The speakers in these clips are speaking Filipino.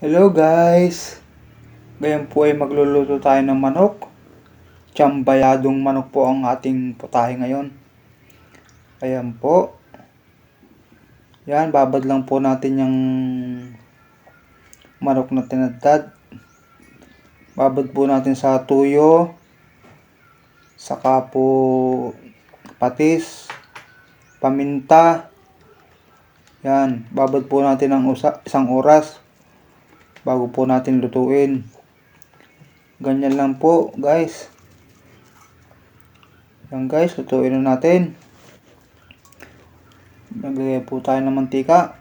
Hello guys! Ngayon po ay magluluto tayo ng manok. Tsambayadong manok po ang ating putahe ngayon. Ayan po. Yan, babad lang po natin yung manok na tinadtad. Babad po natin sa tuyo. Saka po patis, paminta. Yan, babad po natin ng isang oras bago po natin lutuin. Ganyan lang po guys. Yan guys, lutuin na natin. Naglagay po tayo ng mantika.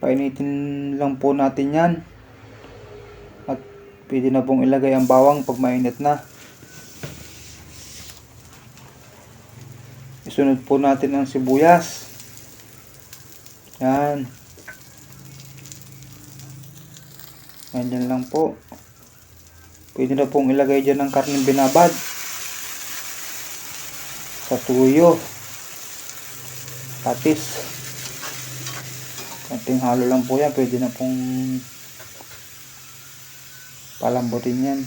Painitin lang po natin yan. At pwede na pong ilagay ang bawang pag mainit na. Isunod po natin ang sibuyas. Yan. Ganyan lang po. Pwede na pong ilagay dyan ang karneng binabad. Sa tuyo. Patis. Konting halo lang po yan. Pwede na pong palambutin yan.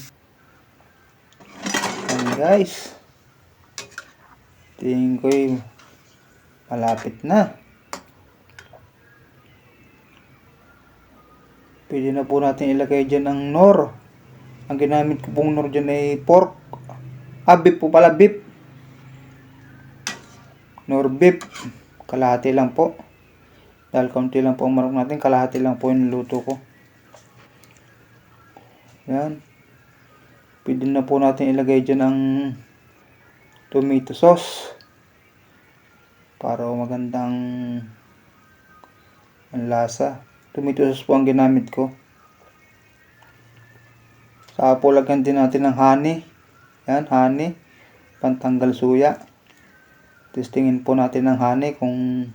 Yan guys. Tingin ko malapit na. Pwede na po natin ilagay dyan ang nor. Ang ginamit ko pong nor dyan ay pork. Beef po pala, beef. Nor beef. Kalahati lang po. Dahil kaunti lang po ang manok natin, kalahati lang po yung luto ko. Yan. Pwede na po natin ilagay dyan ang tomato sauce. Para magandang ang lasa. Tomato sauce po ang ginamit ko. Saka po lagyan din natin ng honey. Yan, honey. Pantanggal suya. Testingin po natin ng honey kung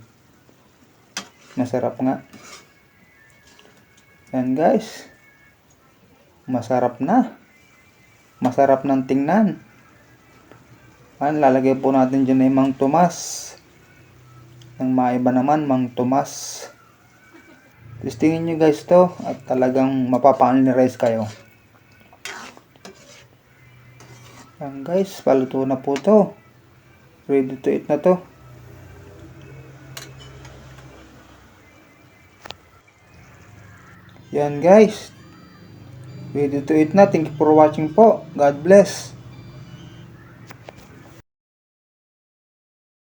masarap nga. Yan guys. Masarap na. Masarap ng tingnan. Yan, lalagay po natin dyan ay Mang Tomas. Ang maiba naman, Mang Tomas. Testingin nyo guys to at talagang mapapa-analyze kayo. Yan guys, paluto na po to. Ready to eat na to. Yan guys. Ready to eat na. Thank you for watching po. God bless.